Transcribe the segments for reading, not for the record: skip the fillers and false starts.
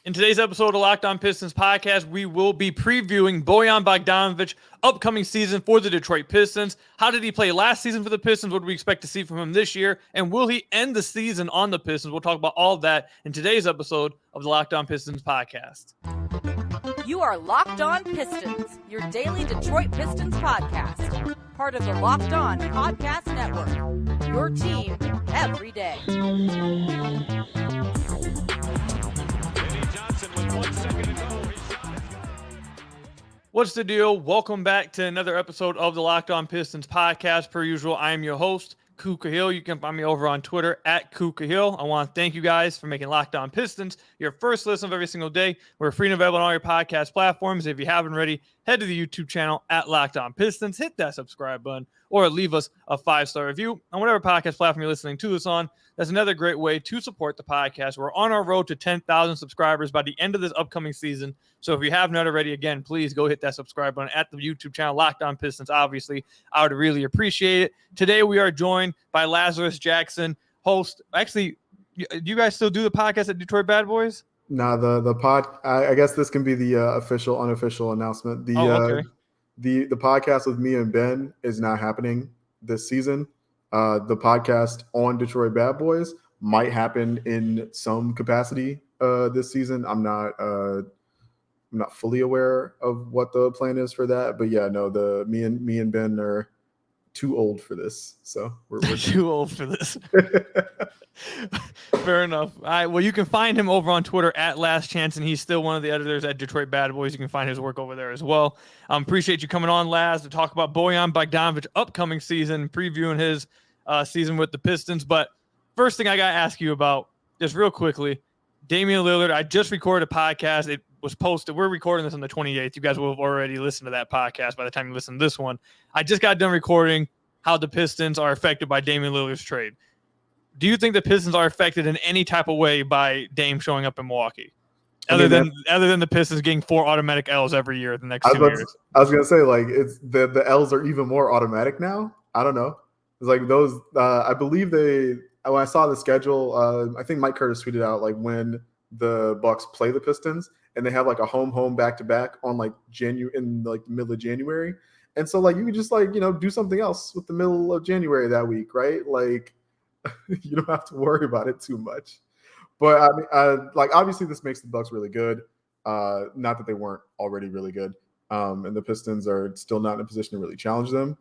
In today's episode of Locked On Pistons podcast, we will be previewing Bojan Bogdanovic upcoming season for the Detroit Pistons. How did he play last season for the Pistons? What do we expect to see from him this year? And will he end the season on the Pistons? We'll talk about all of that in today's episode of the Locked On Pistons podcast. You are Locked On Pistons, your daily Detroit Pistons podcast. Part of the Locked On Podcast Network, your team every day. What's the deal? Welcome back to another episode of the Locked On Pistons podcast. Per usual, I am your host, Kuka Hill. You can find me over on Twitter at Kuka Hill. I want to thank you guys for making Locked On Pistons your first listen of every single day. We're free and available on all your podcast platforms. If you haven't already, head to the YouTube channel at Locked On Pistons. Hit that subscribe button or leave us a 5-star review on whatever podcast platform you're listening to this on. That's another great way to support the podcast. We're on our road to 10,000 subscribers by the end of this upcoming season. So if you have not already, again, please go hit that subscribe button at the YouTube channel, Locked On Pistons. Obviously, I would really appreciate it. Today, we are joined by Lazarus Jackson, host. Actually, do you guys still do the podcast at Detroit Bad Boys? No, the pod. I guess this can be the official, unofficial announcement. The podcast with me and Ben is not happening this season. The podcast on Detroit Bad Boys might happen in some capacity this season. I'm not fully aware of what the plan is for that, but yeah, no, me and Ben are too old for this, so we're too old for this. Fair enough. All right, well, you can find him over on Twitter at Last Chance, and he's still one of the editors at Detroit Bad Boys. You can find his work over there as well. Appreciate you coming on, Laz, to talk about Bojan Bogdanovic upcoming season, previewing his season with the Pistons. But first thing I got to ask you about, just real quickly, Damian Lillard. I just recorded a podcast. It was posted. We're recording this on the 28th. You guys will have already listened to that podcast by the time you listen to this one. I just got done recording how the Pistons are affected by Damian Lillard's trade. Do you think the Pistons are affected in any type of way by Dame showing up in Milwaukee? Other than the Pistons getting 4 automatic L's every year the next 2 years. I was gonna say, like, it's the L's are even more automatic now. I don't know. It's like those. I believe when I saw the schedule, I think Mike Curtis tweeted out like when the Bucks play the Pistons and they have like a home back to back on like in like the middle of January, and so like you can just like do something else with the middle of January that week, right? Like you don't have to worry about it too much. But I mean, like obviously this makes the Bucks really good. Not that they weren't already really good, and the Pistons are still not in a position to really challenge them.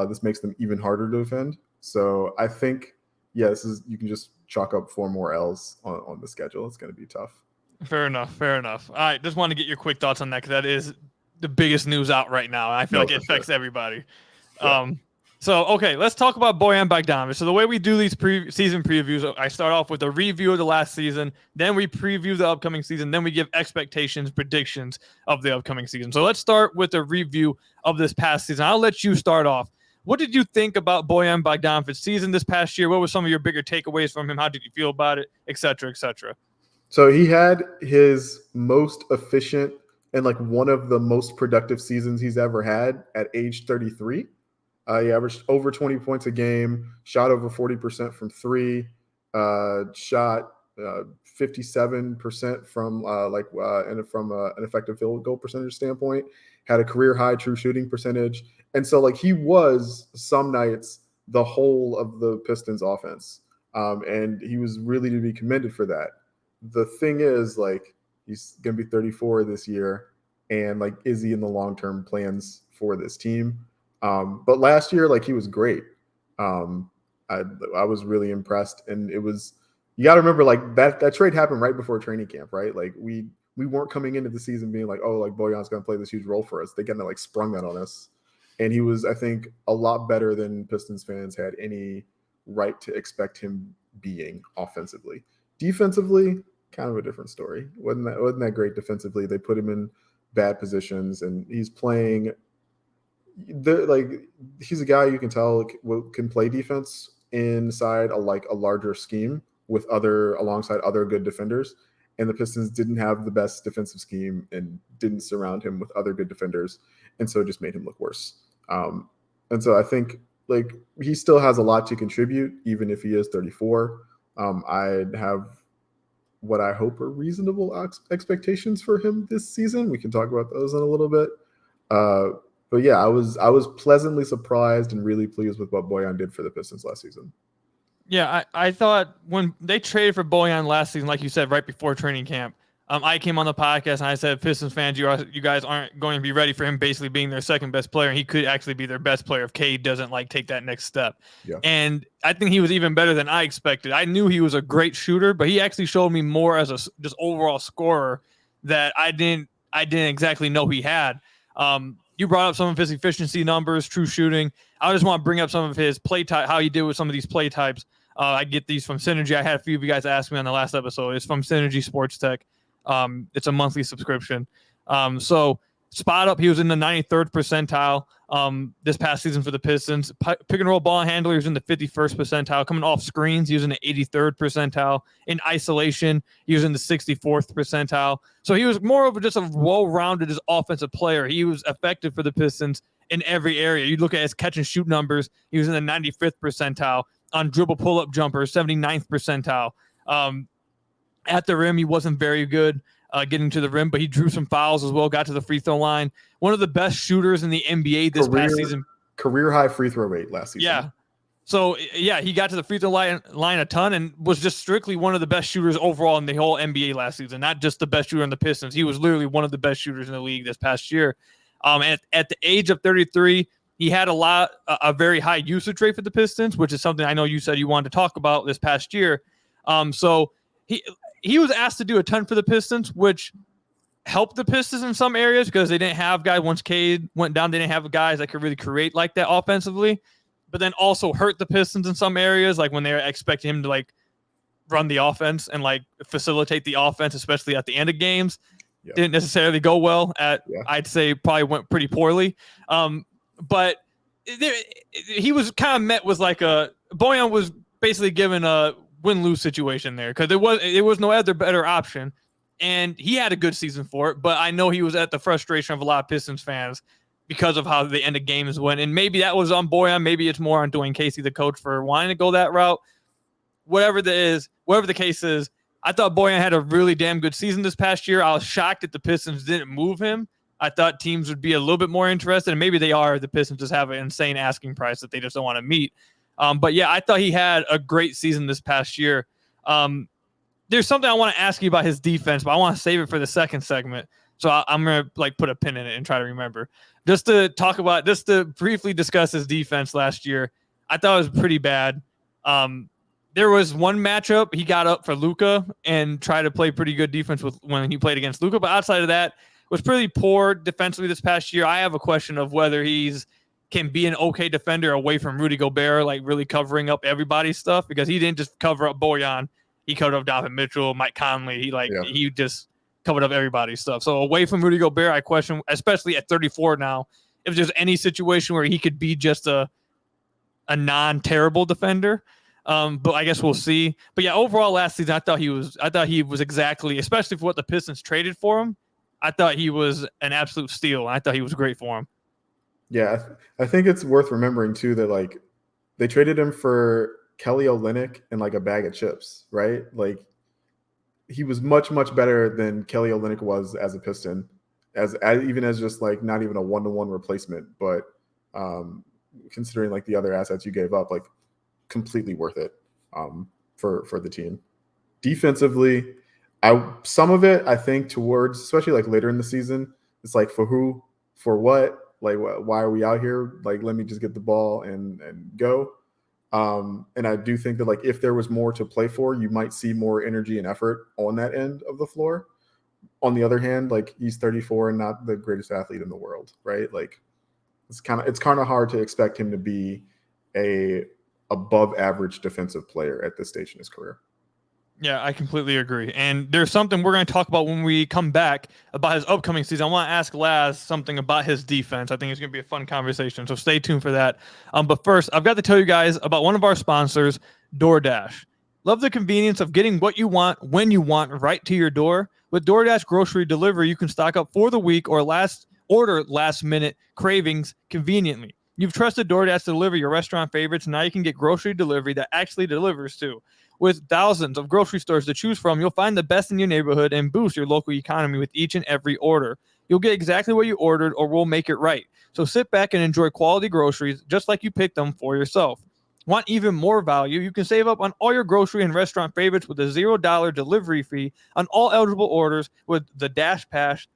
This makes them even harder to defend. So I think, yeah, you can just chalk up 4 more L's on the schedule. It's going to be tough. Fair enough. All right, just want to get your quick thoughts on that because that is the biggest news out right now. I feel like it affects everybody. Yeah. So, okay, let's talk about Bojan Bogdanovic. So the way we do these season previews, I start off with a review of the last season, then we preview the upcoming season, then we give expectations, predictions of the upcoming season. So let's start with a review of this past season. I'll let you start off. What did you think about Bojan Bogdanovic's season this past year? What were some of your bigger takeaways from him? How did you feel about it, et cetera, et cetera? So he had his most efficient and like one of the most productive seasons he's ever had at age 33. He averaged over 20 points a game, shot over 40% from 3, shot 57% from an effective field goal percentage standpoint, had a career high true shooting percentage. And so like he was some nights the whole of the Pistons offense. And he was really to be commended for that. The thing is, like, he's going to be 34 this year. And like, is he in the long-term plans for this team? But last year, like, he was great. I was really impressed. And it was, you got to remember, like, that trade happened right before training camp, right? Like we weren't coming into the season being like, oh, like Bojan's going to play this huge role for us. They kind of like sprung that on us. And he was, I think, a lot better than Pistons fans had any right to expect him being offensively. Defensively, kind of a different story. Wasn't that great defensively? They put him in bad positions, and he's playing. He's a guy you can tell can play defense inside a larger scheme alongside other good defenders. And the Pistons didn't have the best defensive scheme and didn't surround him with other good defenders, and so it just made him look worse. And so I think like he still has a lot to contribute, even if he is 34. I'd have what I hope are reasonable expectations for him this season. We can talk about those in a little bit. But yeah, I was pleasantly surprised and really pleased with what Bojan did for the Pistons last season. Yeah, I thought when they traded for Bojan last season, like you said, right before training camp, I came on the podcast and I said, Pistons fans, you guys aren't going to be ready for him basically being their second best player. And he could actually be their best player if Cade doesn't take that next step. Yeah. And I think he was even better than I expected. I knew he was a great shooter, but he actually showed me more as a just overall scorer that I didn't exactly know he had. You brought up some of his efficiency numbers, true shooting. I just want to bring up some of his play type, how he did with some of these play types. I get these from Synergy. I had a few of you guys ask me on the last episode. It's from Synergy Sports Tech. It's a monthly subscription. So spot up, he was in the 93rd percentile this past season for the Pistons. Pick and roll ball handler, he was in the 51st percentile. Coming off screens, he was in the 83rd percentile. In isolation, he was in the 64th percentile. So he was more of just a well-rounded offensive player. He was effective for the Pistons in every area. You look at his catch and shoot numbers, he was in the 95th percentile. On dribble pull-up jumper, 79th percentile. At the rim, he wasn't very good getting to the rim, but he drew some fouls as well, got to the free throw line. One of the best shooters in the NBA this past season. Career high free throw rate last season. Yeah. So, yeah, he got to the free throw line a ton and was just strictly one of the best shooters overall in the whole NBA last season, not just the best shooter in the Pistons. He was literally one of the best shooters in the league this past year. At the age of 33, he had a very high usage rate for the Pistons, which is something I know you said you wanted to talk about this past year. So he was asked to do a ton for the Pistons, which helped the Pistons in some areas because they didn't have guys. Once Cade went down, they didn't have guys that could really create like that offensively, but then also hurt the Pistons in some areas, like when they were expecting him to run the offense and facilitate the offense, especially at the end of games. Yeah. Didn't necessarily go well I'd say probably went pretty poorly. But he was kind of met with Bojan was basically given a win-lose situation there because there was no other better option, and he had a good season for it. But I know he was at the frustration of a lot of Pistons fans because of how the end of games went, and maybe that was on Bojan, maybe it's more on Dwayne Casey, the coach, for wanting to go that route. Whatever the case is, I thought Bojan had a really damn good season this past year. I was shocked that the Pistons didn't move him. I thought teams would be a little bit more interested, and maybe they are. The Pistons just have an insane asking price that they just don't want to meet. But yeah, I thought he had a great season this past year. There's something I want to ask you about his defense, but I want to save it for the second segment. So I'm going to put a pin in it and try to remember. Just to briefly discuss his defense last year, I thought it was pretty bad. There was one matchup he got up for Luka and tried to play pretty good defense when he played against Luka, but outside of that, was pretty poor defensively this past year. I have a question of whether can be an okay defender away from Rudy Gobert, really covering up everybody's stuff, because he didn't just cover up Bojan. He covered up Donovan Mitchell, Mike Conley. He just covered up everybody's stuff. So away from Rudy Gobert, I question, especially at 34 now, if there's any situation where he could be just a non-terrible defender. But I guess we'll see. But yeah, overall last season, I thought he was exactly, especially for what the Pistons traded for him, I thought he was an absolute steal. I thought he was great for him. Yeah, I think it's worth remembering too that they traded him for Kelly Olynyk and a bag of chips, right? He was much, much better than Kelly Olynyk was as a Piston, as even as just not even a one-to-one replacement, but considering the other assets you gave up, completely worth it for the team. Defensively, some of it I think towards, especially later in the season, it's for who, for what, why are we out here? Let me just get the ball and go. And I do think that if there was more to play for, you might see more energy and effort on that end of the floor. On the other hand, he's 34 and not the greatest athlete in the world, right? It's kind of hard to expect him to be a above average defensive player at this stage in his career. Yeah, I completely agree. And there's something we're going to talk about when we come back about his upcoming season. I want to ask Laz something about his defense. I think it's going to be a fun conversation, so stay tuned for that. But first, I've got to tell you guys about one of our sponsors, DoorDash. Love the convenience of getting what you want when you want right to your door. With DoorDash grocery delivery, you can stock up for the week or order last-minute cravings conveniently. You've trusted DoorDash to deliver your restaurant favorites, and now you can get grocery delivery that actually delivers too. With thousands of grocery stores to choose from, you'll find the best in your neighborhood and boost your local economy with each and every order. You'll get exactly what you ordered, or we'll make it right. So sit back and enjoy quality groceries just like you picked them for yourself. Want even more value? You can save up on all your grocery and restaurant favorites with a $0 delivery fee on all eligible orders with the Dash Pass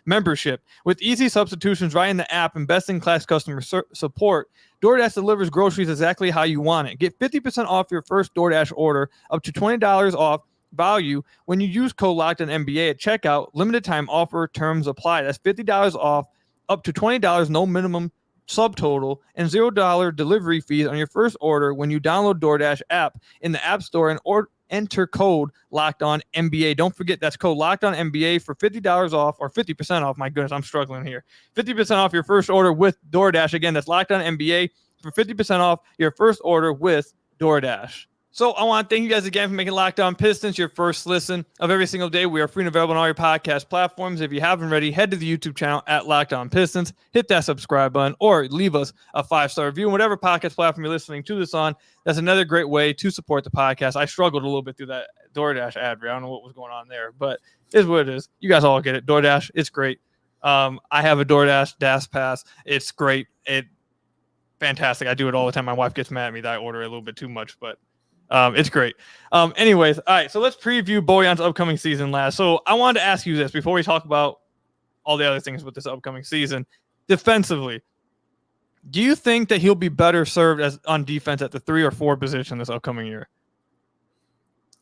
membership. With easy substitutions right in the app and best-in-class customer support, DoorDash delivers groceries exactly how you want it. Get 50% off your first DoorDash order, up to $20 off value when you use code LOCKEDONNBA at checkout. Limited time offer, terms apply. That's $50 off, up to $20, no minimum subtotal, and $0 delivery fees on your first order when you download DoorDash app in the App Store and enter code LOCKEDONNBA. Don't forget, that's code LOCKEDONNBA for $50 off, or 50% off. My goodness, I'm struggling here. 50% off your first order with DoorDash. Again, that's LOCKEDONNBA for 50% off your first order with DoorDash. So I want to thank you guys again for making Locked On Pistons your first listen of every single day. We are free and available on all your podcast platforms. If you haven't already, head to the YouTube channel at Locked On Pistons, hit that subscribe button, or leave us a 5-star review on whatever podcast platform you're listening to this on. That's another great way to support the podcast. I struggled a little bit through that DoorDash ad read. I don't know what was going on there, but it is what it is. You guys all get it. DoorDash, it's great. I have a DoorDash Dash Pass. It's great. Fantastic. I do it all the time. My wife gets mad at me that I order a little bit too much, but it's great. Anyways, all right, so let's preview Bojan's upcoming season last. So I wanted to ask you this before we talk about all the other things with this upcoming season. Defensively, do you think that he'll be better served on defense at the 3 or 4 position this upcoming year?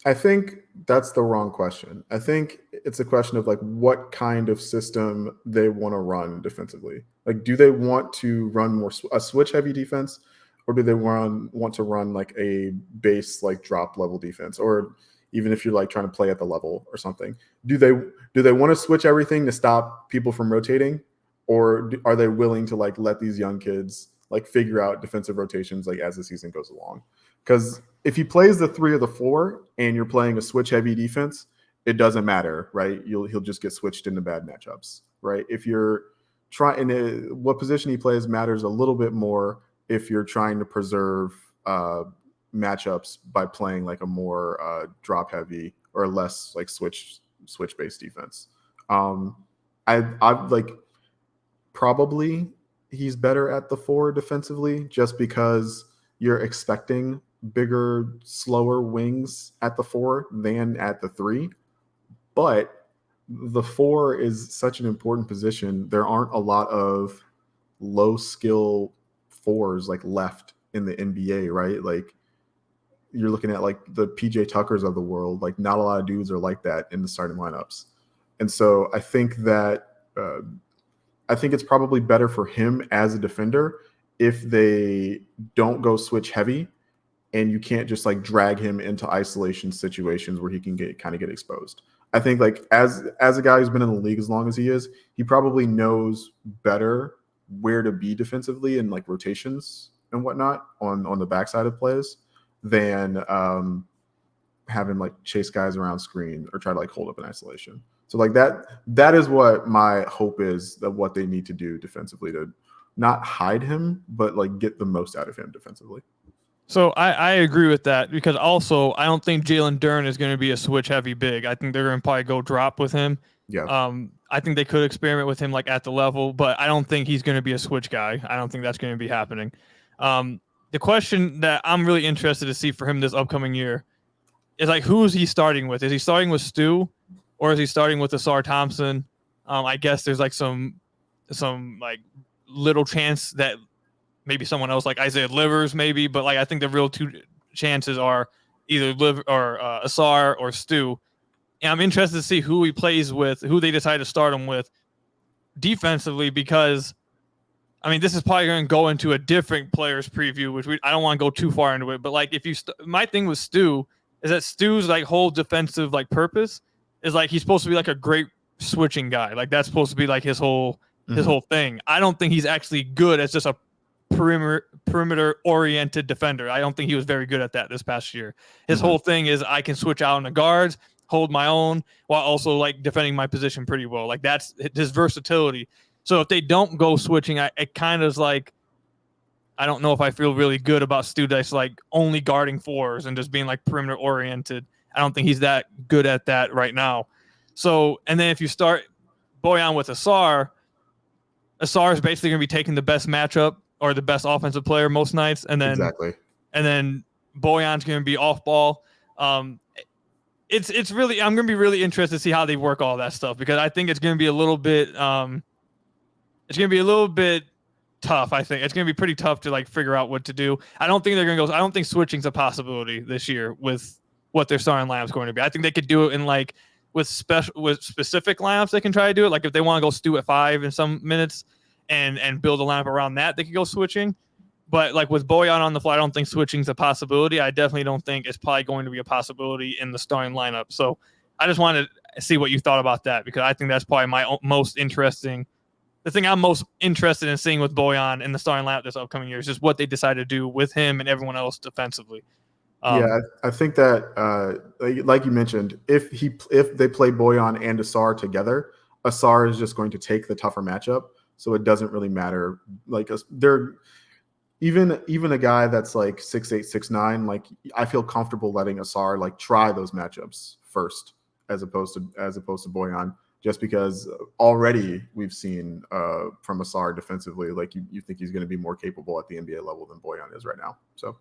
I think that's the wrong question. I think it's a question of like what kind of system they want to run defensively. Like, do they want to run more a switch heavy defense? Or do they want to run like a base, like drop level defense? Or even if you're like trying to play at the level or something, do they want to switch everything to stop people from rotating? Or are they willing to like let these young kids like figure out defensive rotations like as the season goes along? Because if he plays the 3 or the 4 and you're playing a switch heavy defense, it doesn't matter, right? He'll just get switched into bad matchups, right? If you're trying what position he plays matters a little bit more if you're trying to preserve matchups by playing like a more drop heavy or less like switch based defense. I like probably he's better at the 4 defensively just because you're expecting bigger, slower wings at the 4 than at the 3. But the 4 is such an important position. There aren't a lot of low skill 4s like left in the NBA, right? Like you're looking at like the PJ Tuckers of the world, like not a lot of dudes are like that in the starting lineups. And so I think that it's probably better for him as a defender if they don't go switch heavy and you can't just like drag him into isolation situations where he can get exposed. I think like as a guy who's been in the league as long as he is, he probably knows better where to be defensively and like rotations and whatnot on the backside of plays than having like chase guys around screen or try to like hold up in isolation. So like that is what my hope is of what they need to do defensively to not hide him, but like get the most out of him defensively. So I agree with that because also I don't think Jalen Duren is going to be a switch heavy big. I think they're going to probably go drop with him. Yeah. I think they could experiment with him like at the level, but I don't think he's going to be a switch guy. I don't think that's going to be happening. The question that I'm really interested to see for him this upcoming year is like, who is he starting with? Is he starting with Stu or is he starting with Asar Thompson? I guess there's like some like little chance that maybe someone else like Isaiah Livers maybe, but like I think the real 2 chances are either Liv or Asar or Stu. And I'm interested to see who he plays with, who they decide to start him with defensively, because, I mean, this is probably going to go into a different players preview, which I don't want to go too far into it. But, like, if you my thing with Stu is that Stu's, like, whole defensive, like, purpose is, like, he's supposed to be, like, a great switching guy. Like, that's supposed to be, like, his whole thing. I don't think he's actually good as just a perimeter-oriented defender. I don't think he was very good at that this past year. His whole thing is I can switch out in the guards, hold my own while also like defending my position pretty well. Like that's his versatility. So if they don't go switching, it kind of is like I don't know if I feel really good about Stu Dice like only guarding fours and just being like perimeter oriented. I don't think he's that good at that right now. So, and then if you start Bojan with Asar is basically going to be taking the best matchup or the best offensive player most nights, and then Bojan's going to be off ball. It's really, I'm going to be really interested to see how they work all that stuff, because I think it's going to be a little bit tough. I think it's going to be pretty tough to like figure out what to do. I don't think they're going to go. I don't think switching's a possibility this year with what their starting lineup's going to be. I think they could do it in like with specific lineups. They can try to do it. Like if they want to go Stu at 5 in some minutes and build a lineup around that, they could go switching. But like with Bojan on the fly, I don't think switching's a possibility. I definitely don't think it's probably going to be a possibility in the starting lineup. So I just wanted to see what you thought about that, because I think that's probably my most interesting. The thing I'm most interested in seeing with Bojan in the starting lineup this upcoming year is just what they decide to do with him and everyone else defensively. I think that like you mentioned, if they play Bojan and Asar together, Asar is just going to take the tougher matchup. So it doesn't really matter. Like they're even a guy that's like 6'8", 6'9", like I feel comfortable letting Asar like try those matchups first as opposed to Bojan, just because already we've seen from Asar defensively, like you think he's going to be more capable at the NBA level than Bojan is right now. So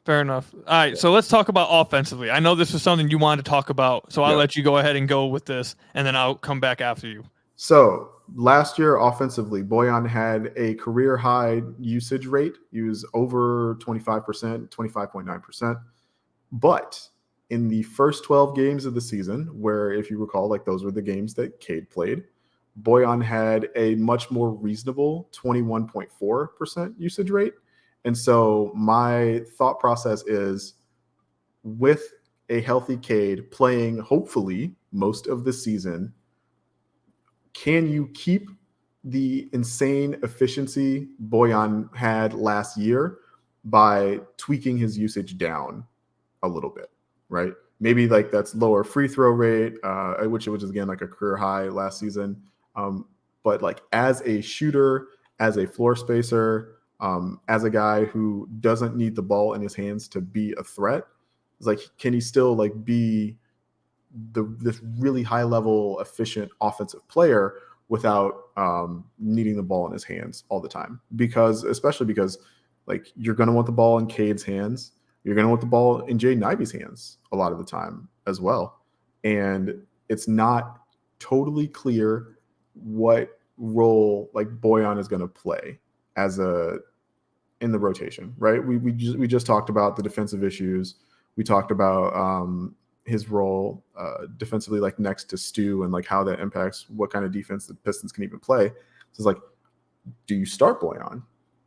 fair enough. All right, so let's talk about offensively. I know this was something you wanted to talk about, so I'll let you go ahead and go with this, and then I'll come back after you. So last year offensively, Bojan had a career high usage rate. He was over 25%, 25.9%. But in the first 12 games of the season, where if you recall, like those were the games that Cade played, Bojan had a much more reasonable 21.4% usage rate. And so my thought process is, with a healthy Cade playing hopefully most of the season, can you keep the insane efficiency Bojan had last year by tweaking his usage down a little bit, right? Maybe like that's lower free throw rate, which was again like a career high last season. But like as a shooter, as a floor spacer, as a guy who doesn't need the ball in his hands to be a threat, it's like, can he still like be this really high level efficient offensive player without needing the ball in his hands all the time? Especially because like you're going to want the ball in Cade's hands. You're going to want the ball in Jaden Ivey's hands a lot of the time as well. And it's not totally clear what role like Bojan is going to play in the rotation, right? We just talked about the defensive issues. We talked about his role defensively, like next to Stu, and like how that impacts what kind of defense the Pistons can even play. So it's like, do you start Bojan,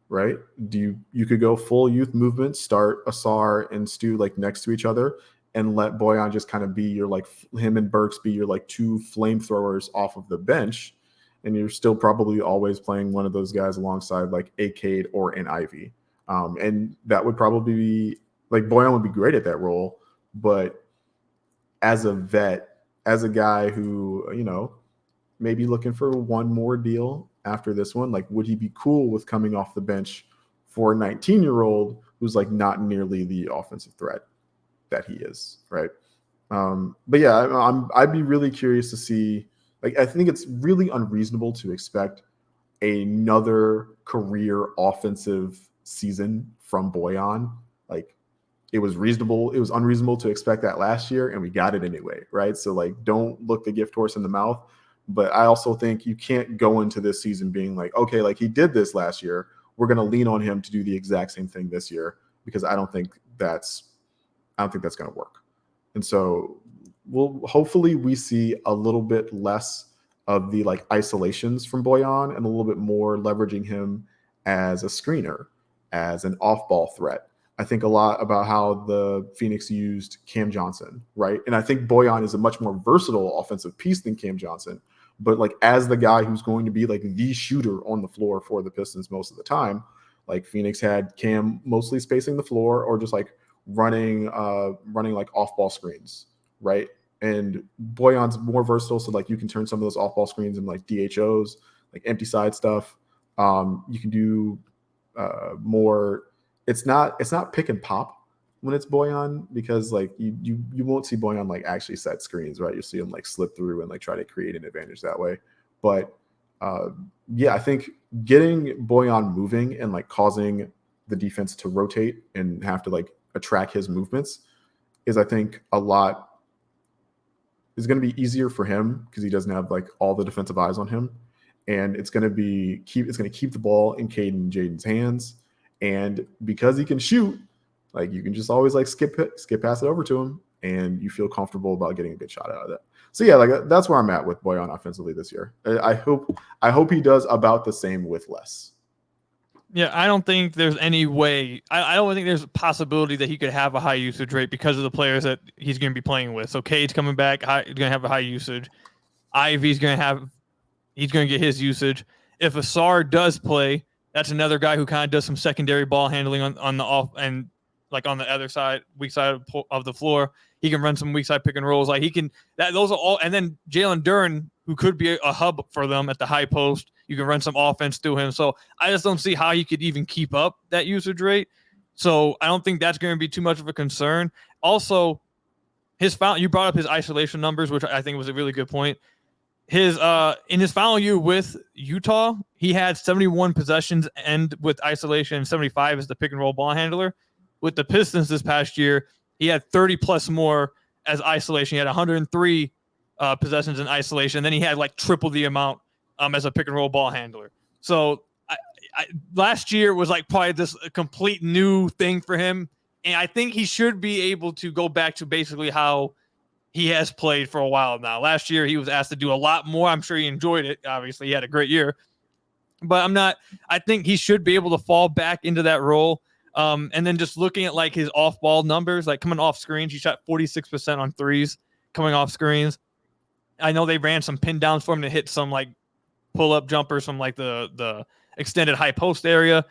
right? You could go full youth movement, start Asar and Stu like next to each other, and let Bojan just kind of be your like him and Burks be your like two flamethrowers off of the bench, and you're still probably always playing one of those guys alongside like a Cade or an Ivy, and that would probably be like Bojan would be great at that role, but as a vet, as a guy who, maybe looking for one more deal after this one, like, would he be cool with coming off the bench for a 19-year-old who's like not nearly the offensive threat that he is, right? But yeah, I'd be really curious to see. Like, I think it's really unreasonable to expect another career offensive season from Bojan. Like, it was unreasonable to expect that last year, and we got it anyway, right? So like, don't look the gift horse in the mouth. But I also think you can't go into this season being like, okay, like he did this last year, we're going to lean on him to do the exact same thing this year, because I don't think that's going to work. And so hopefully we see a little bit less of the like isolations from Bojan and a little bit more leveraging him as a screener, as an off-ball threat. I think a lot about how the Phoenix used Cam Johnson, right? And I think Bojan is a much more versatile offensive piece than Cam Johnson. But like as the guy who's going to be like the shooter on the floor for the Pistons most of the time, like Phoenix had Cam mostly spacing the floor or just like running like off-ball screens, right? And Bojan's more versatile, so like you can turn some of those off-ball screens into like DHOs, like empty side stuff. You can do more. It's not pick and pop when it's Bojan, because like you won't see Bojan like actually set screens, right? You'll see him like slip through and like try to create an advantage that way. But I think getting Bojan moving and like causing the defense to rotate and have to like track his movements is, I think, is going to be easier for him because he doesn't have like all the defensive eyes on him, and it's going to keep the ball in Caden and Jaden's hands, and because he can shoot, like you can just always like skip pass it over to him, and you feel comfortable about getting a good shot out of that. So yeah, like that's where I'm at with Bojan offensively this year. I hope he does about the same with less. Yeah, I don't think there's any way. I don't think there's a possibility that he could have a high usage rate because of the players that he's going to be playing with. So Cade's coming back, he's going to have a high usage. Ivy's going to get his usage. If Asar does play, that's another guy who kind of does some secondary ball handling on the off and like on the other side, weak side of the floor. He can run some weak side pick and rolls. Like he can. Those are all. And then Jalen Duren, who could be a hub for them at the high post. You can run some offense through him. So I just don't see how he could even keep up that usage rate. So I don't think that's going to be too much of a concern. Also, you brought up his isolation numbers, which I think was a really good point. In his final year with Utah, he had 71 possessions end with isolation, 75 as the pick and roll ball handler. With the Pistons this past year, he had 30 plus more as isolation. He had 103 possessions in isolation. Then he had like triple the amount as a pick and roll ball handler. So last year was like probably this complete new thing for him. And I think he should be able to go back to basically how he has played for a while now. Last year, he was asked to do a lot more. I'm sure he enjoyed it. Obviously, he had a great year. But I think he should be able to fall back into that role. And then just looking at like his off-ball numbers, like coming off screens, he shot 46% on threes coming off screens. I know they ran some pin downs for him to hit some like pull-up jumpers from like the extended high post area.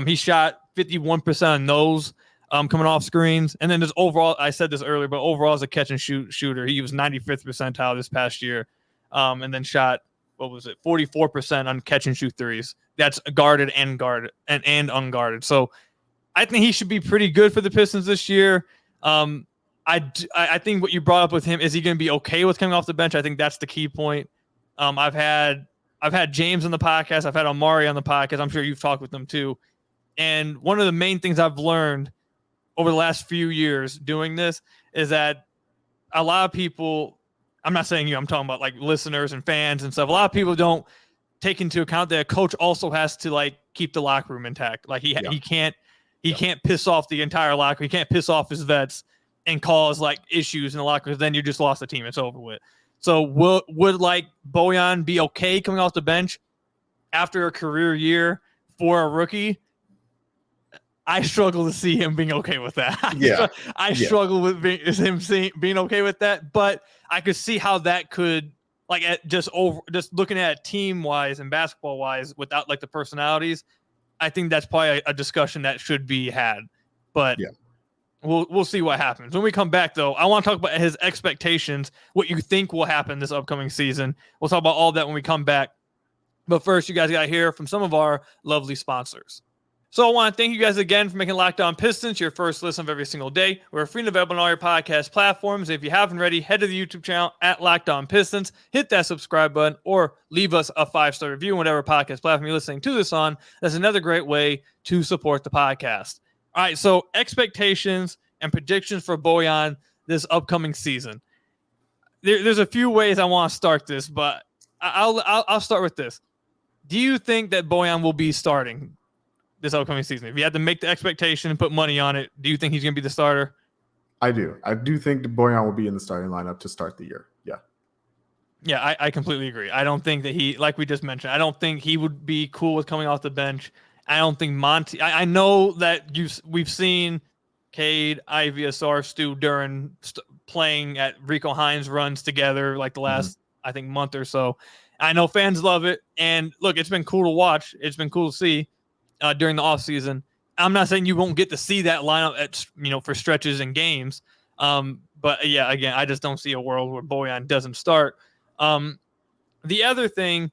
He shot 51% on those coming off screens. And then just overall, I said this earlier, but overall as a catch and shoot shooter, he was 95th percentile this past year. And then shot, 44% on catch and shoot threes. That's guarded and unguarded. So I think he should be pretty good for the Pistons this year. I think what you brought up with him, is he going to be okay with coming off the bench? I think that's the key point. I've had James on the podcast. I've had Amari on the podcast. I'm sure you've talked with them too. And one of the main things I've learned over the last few years doing this is that a lot of people, I'm not saying you, I'm talking about like listeners and fans and stuff. A lot of people don't take into account that a coach also has to like keep the locker room intact. Like he can't piss off the entire locker. He can't piss off his vets and cause like issues in the locker room. Then you just lost the team. It's over with. So would like Bojan be okay coming off the bench after a career year for a rookie? I struggle to see him being okay with that. I struggle with being okay with that, but I could see how that could like just looking at team wise and basketball wise without like the personalities. I think that's probably a discussion that should be had, but we'll see what happens. When we come back, though, I want to talk about his expectations, what you think will happen this upcoming season. We'll talk about all that when we come back. But first, you guys got to hear from some of our lovely sponsors. So I want to thank you guys again for making Locked On Pistons your first listen of every single day. We're free and available on all your podcast platforms. If you haven't already, head to the YouTube channel at Locked On Pistons, hit that subscribe button, or leave us a 5-star review on whatever podcast platform you're listening to this on. That's another great way to support the podcast. All right, so expectations and predictions for Bojan this upcoming season. There's a few ways I want to start this, but I'll start with this. Do you think that Bojan will be starting this upcoming season? If you had to make the expectation and put money on it, do you think he's going to be the starter? I do. I do think Bojan will be in the starting lineup to start the year. Yeah. Yeah, I completely agree. I don't think that he, like we just mentioned, I don't think he would be cool with coming off the bench. I don't think Monty. I know that we've seen Cade, Ivy, Asar, Stu Duren playing at Rico Hines runs together like the last I think month or so. I know fans love it, and look, it's been cool to watch. It's been cool to see during the offseason. I'm not saying you won't get to see that lineup for stretches and games. But yeah, again, I just don't see a world where Bojan doesn't start. The other thing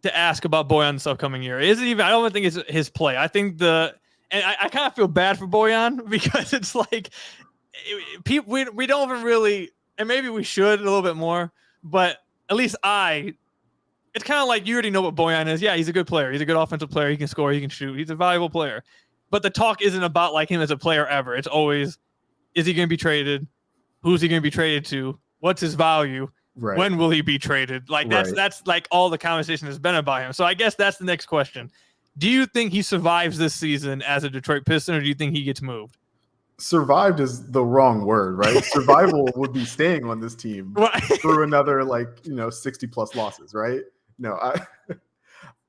to ask about Bojan this upcoming year. Is it even? I don't think it's his play. I think I kind of feel bad for Bojan because it's like people we don't even really, and maybe we should a little bit more, but at least it's kind of like you already know what Bojan is. Yeah, he's a good player. He's a good offensive player. He can score. He can shoot. He's a valuable player. But the talk isn't about like him as a player ever. It's always, is he going to be traded? Who's he going to be traded to? What's his value? Right. When will he be traded? Like that's like all the conversation has been about him. So I guess that's the next question. Do you think he survives this season as a Detroit Piston, or do you think he gets moved? Survived is the wrong word, right? Survival would be staying on this team through another 60 plus losses, right? No,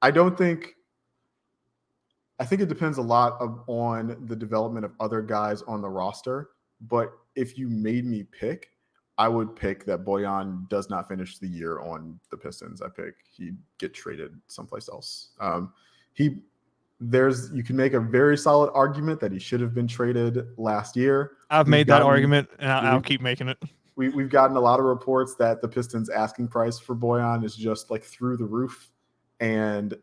I don't think. I think it depends a lot on the development of other guys on the roster. But if you made me pick, I would pick that Bojan does not finish the year on the Pistons. I pick he'd get traded someplace else. You can make a very solid argument that he should have been traded last year. I've made that argument, and I'll keep making it. We've gotten a lot of reports that the Pistons' asking price for Bojan is just like through the roof. And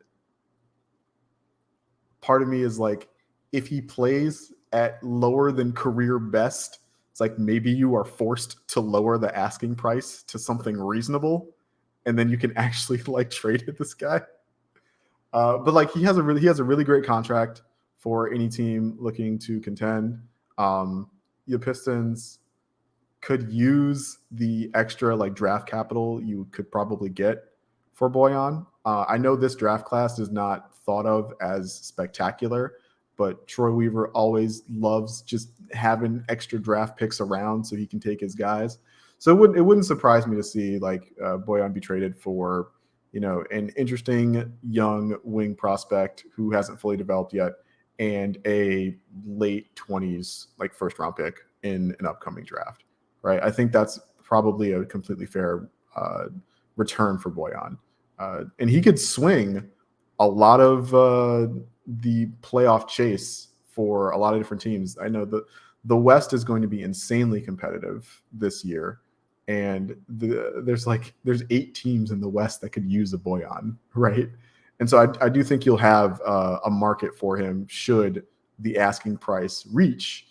part of me is like, if he plays at lower than career best, it's like maybe you are forced to lower the asking price to something reasonable, and then you can actually trade this guy. But he has a really great contract for any team looking to contend. The Pistons could use the extra draft capital you could probably get for Bojan. I know this draft class is not thought of as spectacular, but Troy Weaver always loves just having extra draft picks around so he can take his guys. So it wouldn't surprise me to see Bojan be traded for an interesting young wing prospect who hasn't fully developed yet, and a late 20s first round pick in an upcoming draft. Right? I think that's probably a completely fair return for Bojan. And he could swing a lot of the playoff chase for a lot of different teams. I know the West is going to be insanely competitive this year, and there's 8 teams in the West that could use a Bojan, right? And so I do think you'll have a market for him should the asking price reach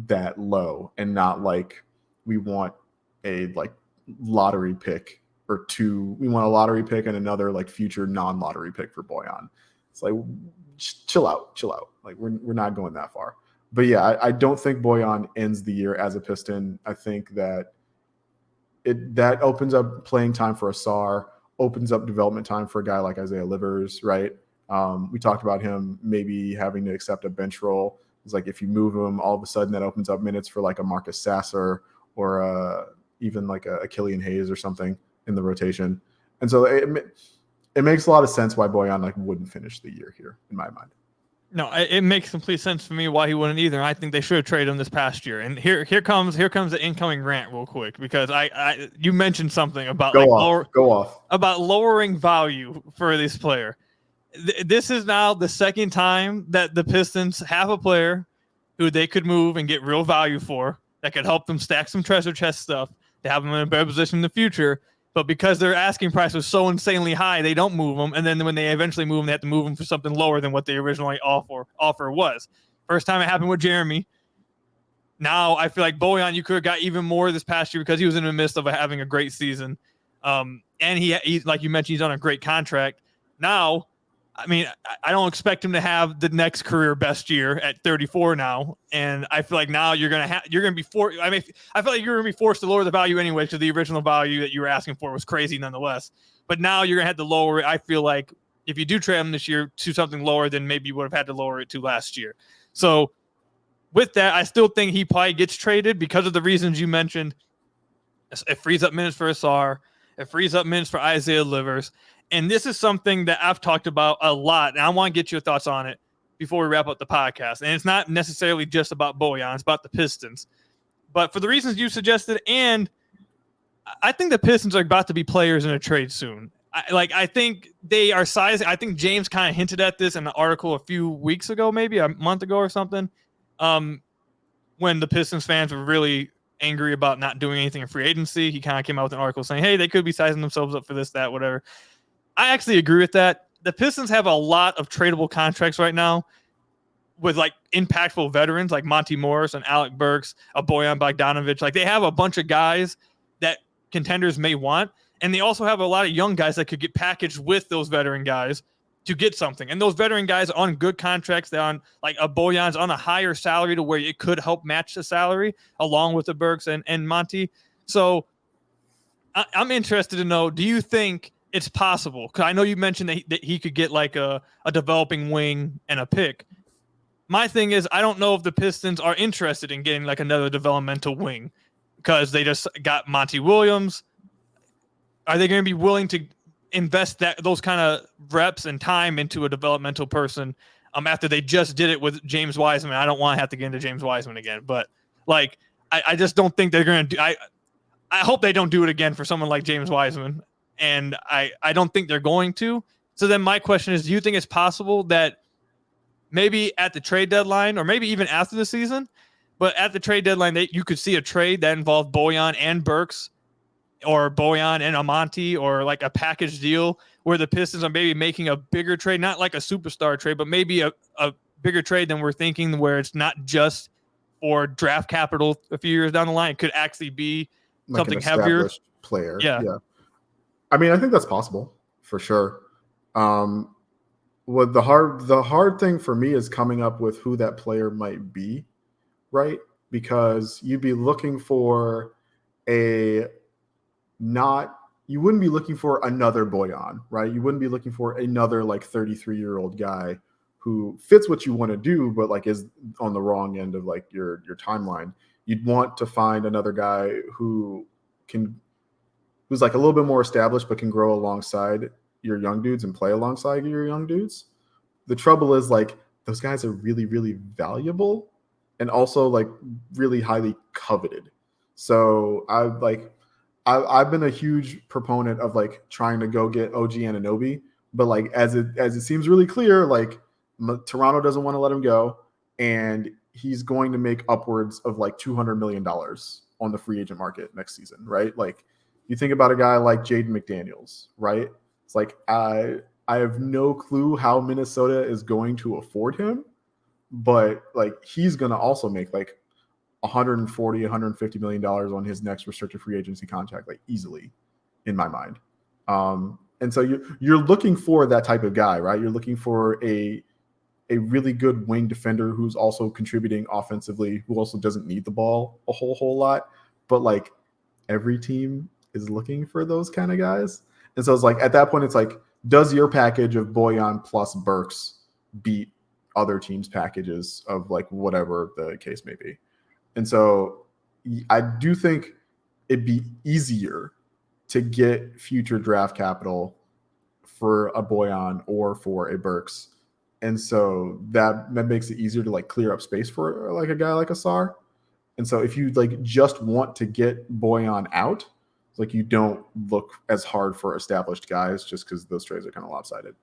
that low, and not we want a lottery pick or two. We want a lottery pick and another future non-lottery pick for Bojan. It's chill out. We're not going that far. But yeah, I don't think Bojan ends the year as a Piston. I think that that opens up playing time for Asar, opens up development time for a guy like Isaiah Livers, right? We talked about him maybe having to accept a bench role. It's if you move him, all of a sudden that opens up minutes for a Marcus Sasser or even a Killian Hayes or something in the rotation. And so it makes a lot of sense why Bojan wouldn't finish the year here in my mind. No, it makes complete sense for me why he wouldn't either. I think they should have traded him this past year. And here comes the incoming rant real quick, because you mentioned something about go off about lowering value for this player. This is now the second time that the Pistons have a player who they could move and get real value for, that could help them stack some treasure chest stuff to have them in a better position in the future. But because their asking price was so insanely high, they don't move them. And then when they eventually move them, they have to move them for something lower than what the originally offer was. First time it happened with Jeremy. Now I feel like Bojan, you could have got even more this past year because he was in the midst of having a great season. And he like you mentioned, he's on a great contract. Now, I mean, I don't expect him to have the next career best year at 34 now, and I feel like now you're gonna be forced. I mean, I feel like you're gonna be forced to lower the value anyway, because the original value that you were asking for was crazy nonetheless. But now you're gonna have to lower it. I feel like if you do trade him this year to something lower than maybe you would have had to lower it to last year. So with that, I still think he probably gets traded because of the reasons you mentioned. It frees up minutes for Asar. It frees up minutes for Isaiah Livers. And this is something that I've talked about a lot, and I want to get your thoughts on it before we wrap up the podcast. And it's not necessarily just about Bojan, it's about the Pistons. But for the reasons you suggested, and I think the Pistons are about to be players in a trade soon. I think they are sizing. I think James kind of hinted at this in an article a few weeks ago, maybe a month ago or something, when the Pistons fans were really angry about not doing anything in free agency. He kind of came out with an article saying, hey, they could be sizing themselves up for this, that, whatever. I actually agree with that. The Pistons have a lot of tradable contracts right now with like impactful veterans like Monty Morris and Alec Burks, a Bojan Bogdanovic. Like they have a bunch of guys that contenders may want. And they also have a lot of young guys that could get packaged with those veteran guys to get something. And those veteran guys on good contracts, they're on like a Bojan's on a higher salary to where it could help match the salary along with the Burks and Monty. So I'm interested to know, do you think it's possible? Because I know you mentioned that he could get like a developing wing and a pick. My thing is, I don't know if the Pistons are interested in getting like another developmental wing because they just got Monty Williams. Are they going to be willing to invest those kind of reps and time into a developmental person after they just did it with James Wiseman? I don't want to have to get into James Wiseman again, but like I just don't think they're going to do. I hope they don't do it again for someone like James Wiseman, and I don't think they're going to. So then my question is, do you think it's possible that maybe at the trade deadline or maybe even after the season, but at the trade deadline, you could see a trade that involved Bojan and Burks or Bojan and Amonte or like a package deal where the Pistons are maybe making a bigger trade, not like a superstar trade, but maybe a bigger trade than we're thinking where it's not just for draft capital a few years down the line. It could actually be like something heavier. Player. Yeah. I mean, I think that's possible for sure. What the hard thing for me is coming up with who that player might be, right? Because you'd be looking for you wouldn't be looking for another Bojan, right? You wouldn't be looking for another like 33-year-old guy who fits what you want to do, but like is on the wrong end of like your timeline. You'd want to find another guy who's like a little bit more established, but can grow alongside your young dudes and play alongside your young dudes. The trouble is like those guys are really, really valuable and also like really highly coveted. So I've been a huge proponent of like trying to go get OG Anunoby, but like as it seems really clear, like Toronto doesn't want to let him go, and he's going to make upwards of like $200 million on the free agent market next season, right? Like you think about a guy like Jaden McDaniels, right? It's like I have no clue how Minnesota is going to afford him, but like he's going to also make like $150 million on his next restricted free agency contract, like easily, in my mind. And so you're looking for that type of guy, right? You're looking for a really good wing defender who's also contributing offensively, who also doesn't need the ball a whole lot, but like every team is looking for those kind of guys. And so it's like at that point, it's like, does your package of Bojan plus Burks beat other teams' packages of like whatever the case may be? And so I do think it'd be easier to get future draft capital for a Bojan or for a Burks. And so that makes it easier to like clear up space for like a guy like Asar. And so if you like just want to get Bojan out, like you don't look as hard for established guys just because those trades are kind of lopsided.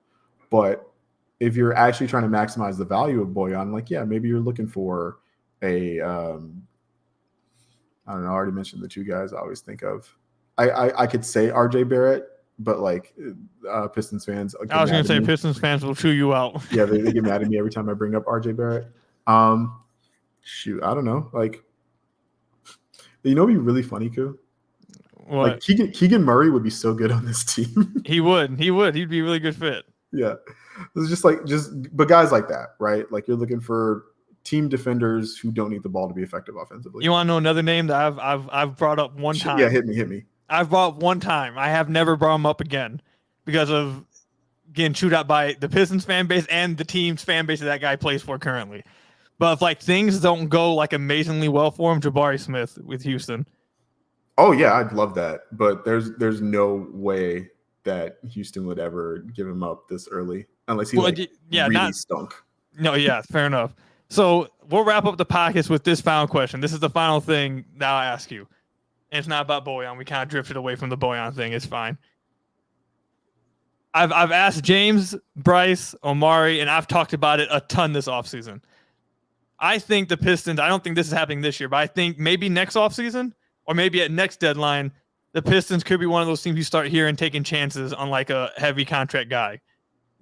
But if you're actually trying to maximize the value of Bojan, like, yeah, maybe you're looking for I don't know, I already mentioned the two guys I always think of. I could say RJ Barrett, but like Pistons fans. I was going to say Pistons fans will chew you out. Yeah, they get mad at me every time I bring up RJ Barrett. Shoot, I don't know. Like, you know, it'd be really funny, Koo. What? Like Keegan Murray would be so good on this team. He would. He'd be a really good fit. Yeah, it's but guys like that, right? Like you're looking for team defenders who don't need the ball to be effective offensively. You want to know another name that I've brought up one time? Yeah, hit me. I've brought up one time. I have never brought him up again because of getting chewed out by the Pistons fan base and the team's fan base that guy plays for currently. But if like things don't go like amazingly well for him, Jabari Smith with Houston. Oh yeah, I'd love that, but there's no way that Houston would ever give him up this early unless he really stunk. No, yeah, fair enough. So we'll wrap up the podcast with this final question. This is the final thing that I'll ask you. And it's not about Bojan. We kind of drifted away from the Bojan thing. It's fine. I've asked James, Bryce, Omari, and I've talked about it a ton this offseason. I think the Pistons, I don't think this is happening this year, but I think maybe next offseason or maybe at next deadline, the Pistons could be one of those teams you start hearing taking chances on like a heavy contract guy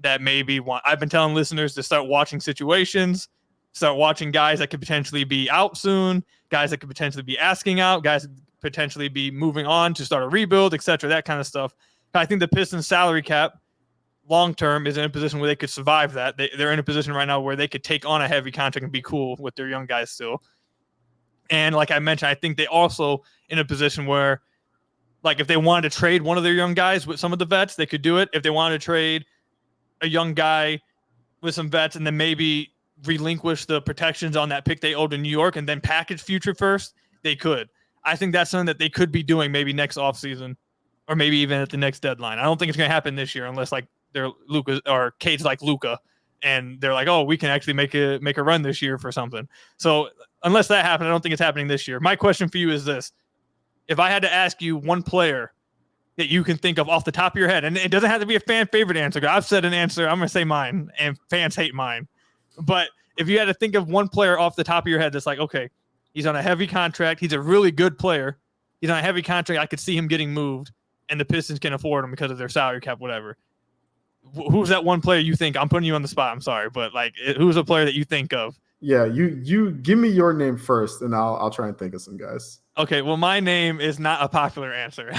that maybe want. I've been telling listeners to start watching situations, start watching guys that could potentially be out soon, guys that could potentially be asking out, guys that could potentially be moving on to start a rebuild, etc., that kind of stuff. I think the Pistons salary cap long-term is in a position where they could survive that. They're in a position right now where they could take on a heavy contract and be cool with their young guys still. And like I mentioned, I think they also in a position where, like, if they wanted to trade one of their young guys with some of the vets, they could do it. If they wanted to trade a young guy with some vets and then maybe relinquish the protections on that pick they owed to New York and then package future first, they could. I think that's something that they could be doing maybe next offseason or maybe even at the next deadline. I don't think it's going to happen this year unless like they're Luka or Cade's like Luka and they're like, oh, we can actually make a run this year for something. So unless that happens, I don't think it's happening this year. My question for you is this. If I had to ask you one player that you can think of off the top of your head, and it doesn't have to be a fan favorite answer. I've said an answer. I'm going to say mine, and fans hate mine. But if you had to think of one player off the top of your head that's like, okay, he's on a heavy contract. He's a really good player. He's on a heavy contract. I could see him getting moved, and the Pistons can afford him because of their salary cap, whatever. Who's that one player you think? I'm putting you on the spot. I'm sorry, but like, who's a player that you think of? Yeah, you give me your name first, and I'll try and think of some guys. Okay, well, my name is not a popular answer.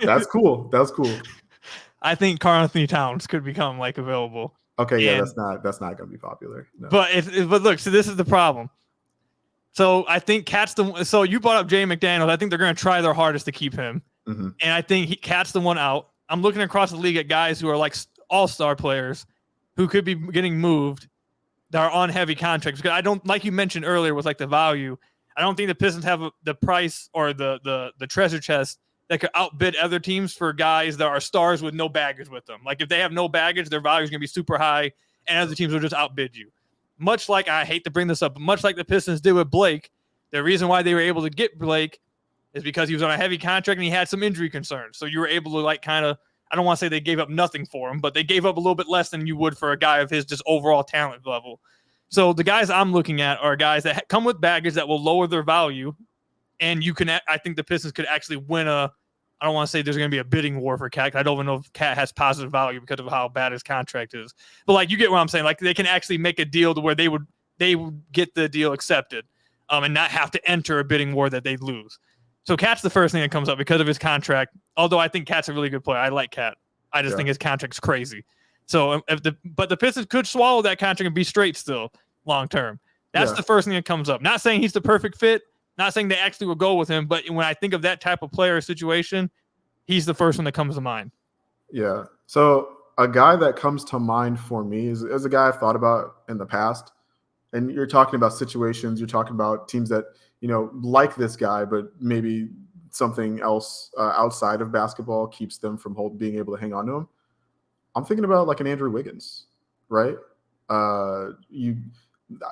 That's cool. That's cool. I think Karl Anthony Towns could become like available. Okay, yeah, that's not going to be popular. No. But look, so this is the problem. So I think so you brought up Jay McDaniels. I think they're going to try their hardest to keep him, and I think Cat's the one out. I'm looking across the league at guys who are like all-star players who could be getting moved that are on heavy contracts. Because I don't, like you mentioned earlier, was like the value. I don't think the Pistons have the price or the treasure chest that could outbid other teams for guys that are stars with no baggage with them. Like if they have no baggage, their value is going to be super high, and other teams will just outbid you. Much like, I hate to bring this up, but much like the Pistons did with Blake, the reason why they were able to get Blake is because he was on a heavy contract and he had some injury concerns. So you were able to like kind of, I don't want to say they gave up nothing for him, but they gave up a little bit less than you would for a guy of his just overall talent level. So the guys I'm looking at are guys that come with baggage that will lower their value, and I think the Pistons could actually win I don't want to say there's going to be a bidding war for Cat. I don't even know if Cat has positive value because of how bad his contract is. But like, you get what I'm saying. Like they can actually make a deal to where they would get the deal accepted, and not have to enter a bidding war that they'd lose. So Cat's the first thing that comes up because of his contract. Although I think Cat's a really good player. I like Cat. I just think his contract's crazy. So but the Pistons could swallow that contract and be straight still long term. That's the first thing that comes up. Not saying he's the perfect fit. Not saying they actually will go with him. But when I think of that type of player situation, he's the first one that comes to mind. Yeah. So a guy that comes to mind for me is a guy I've thought about in the past. And you're talking about situations. You're talking about teams that, like this guy, but maybe something else outside of basketball keeps them from being able to hang on to him. I'm thinking about like an Andrew Wiggins, right?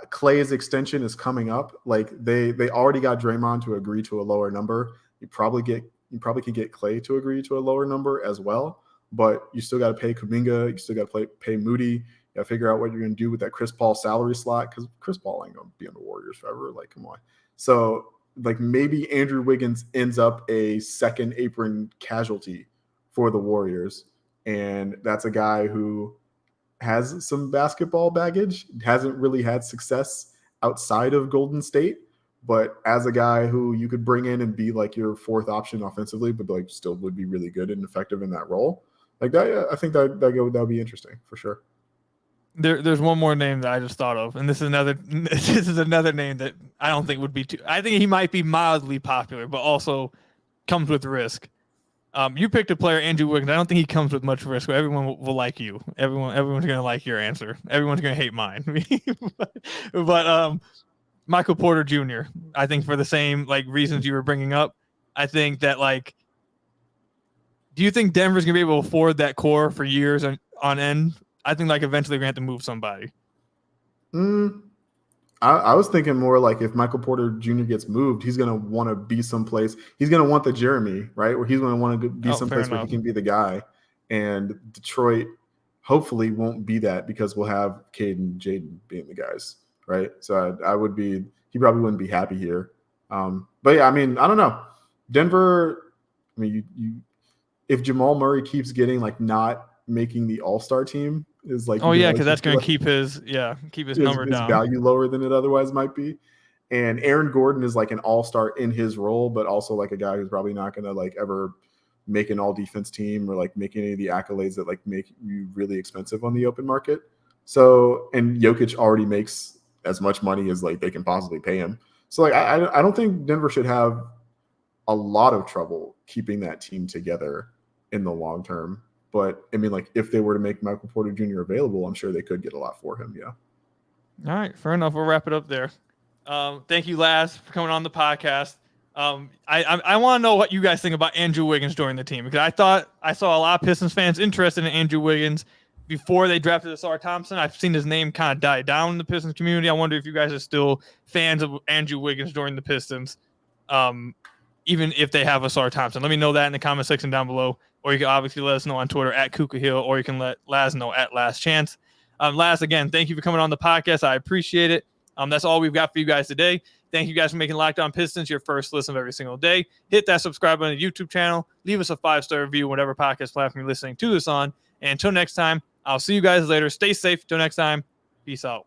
Clay's extension is coming up. Like they already got Draymond to agree to a lower number. You probably can get Clay to agree to a lower number as well. But you still got to pay Kuminga. You still got to pay Moody. You got to figure out what you're going to do with that Chris Paul salary slot, because Chris Paul ain't going to be on the Warriors forever. Like, come on. So like maybe Andrew Wiggins ends up a second apron casualty for the Warriors. And that's a guy who has some basketball baggage, hasn't really had success outside of Golden State, but as a guy who you could bring in and be like your fourth option offensively, but like still would be really good and effective in that role. Like that, I think that would be interesting for sure. There's one more name that I just thought of, and this is another name that I don't think would be too. I think he might be mildly popular, but also comes with risk. You picked a player, Andrew Wiggins. I don't think he comes with much risk. But everyone will like you. Everyone's gonna like your answer. Everyone's gonna hate mine. but Michael Porter Jr. I think for the same like reasons you were bringing up. I think that like, do you think Denver's gonna be able to afford that core for years on end? I think like eventually we're gonna have to move somebody. I was thinking more like if Michael Porter Jr. gets moved, he's going to want to be someplace. He's going to want the Jeremy, right? Where he's going to want to be someplace where he can be the guy. And Detroit hopefully won't be that because we'll have Cade and Jaden being the guys, right? So he probably wouldn't be happy here. But yeah, I mean, I don't know. Denver, I mean, if Jamal Murray keeps getting like not making the All-Star team, is like, because that's going to like, keep his number his down. value lower than it otherwise might be. And Aaron Gordon is like an all-star in his role, but also like a guy who's probably not going to like ever make an all-defense team or like make any of the accolades that like make you really expensive on the open market. So, and Jokic already makes as much money as like they can possibly pay him. So like I don't think Denver should have a lot of trouble keeping that team together in the long term. But I mean, like if they were to make Michael Porter Jr. available, I'm sure they could get a lot for him. Yeah. All right, fair enough. We'll wrap it up there. Thank you, Laz, for coming on the podcast. I want to know what you guys think about Andrew Wiggins joining the team, because I thought I saw a lot of Pistons fans interested in Andrew Wiggins before they drafted Ausar Thompson. I've seen his name kind of die down in the Pistons community. I wonder if you guys are still fans of Andrew Wiggins joining the Pistons, even if they have Ausar Thompson. Let me know that in the comment section down below, or you can obviously let us know on Twitter at Kuka Hill, or you can let Laz know at Last Chance. Laz, again, thank you for coming on the podcast. I appreciate it. That's all we've got for you guys today. Thank you guys for making Locked On Pistons your first listen of every single day. Hit that subscribe button on the YouTube channel. Leave us a 5-star review, whatever podcast platform you're listening to this on. And until next time, I'll see you guys later. Stay safe. Till next time, peace out.